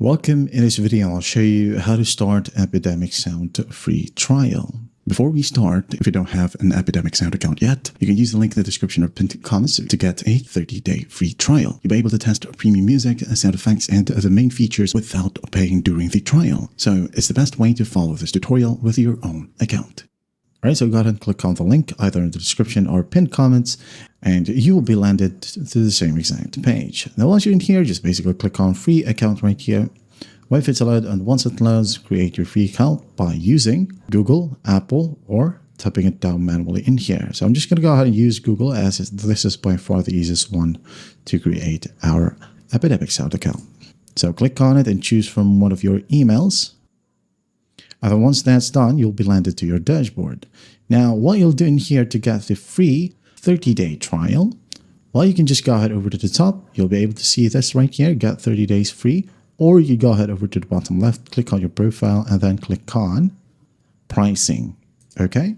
Welcome. In this video, I'll show you how to start Epidemic Sound free trial. Before we start, if you don't have an Epidemic Sound account yet, you can use the link in the description or pinned comments to get a 30-day free trial. You'll be able to test premium music, sound effects, and the main features without paying during the trial. So it's the best way to follow this tutorial with your own account. Alright, so go ahead and click on the link either in the description or pinned comments, and you will be landed to the same exact page. Now once you're in here, just basically click on free account right here. Wait for it to load, and once it loads, create your free account by using Google, Apple, or typing it down manually in here. So I'm just going to go ahead and use Google, as this is by far the easiest one to create our Epidemic Sound account. So click on it and choose from one of your emails. And then once that's done, you'll be landed to your dashboard. Now, what you'll do in here to get the free 30-day trial, well, you can just go ahead over to the top. You'll be able to see this right here, get 30 days free. Or you go ahead over to the bottom left, click on your profile, and then click on pricing. Okay?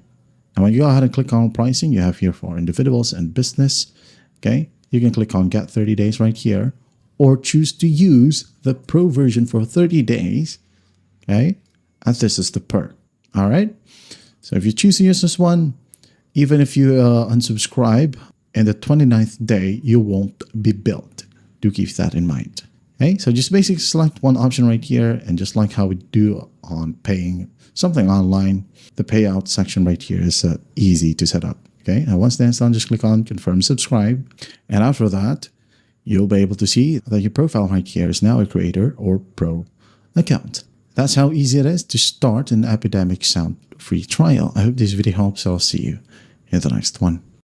And when you go ahead and click on pricing, you have here for individuals and business. Okay? You can click on get 30 days right here, or choose to use the pro version for 30 days. Okay? And this is the perk. All right. So if you choose to use this one, even if you unsubscribe in the 29th day, you won't be billed. Do keep that in mind. Okay. So just basically select one option right here, and just like how we do on paying something online, the payout section right here is easy to set up. Okay. And once that's done, just click on confirm subscribe. And after that, you'll be able to see that your profile right here is now a creator or pro account. That's how easy it is to start an Epidemic Sound free trial. I hope this video helps. I'll see you in the next one.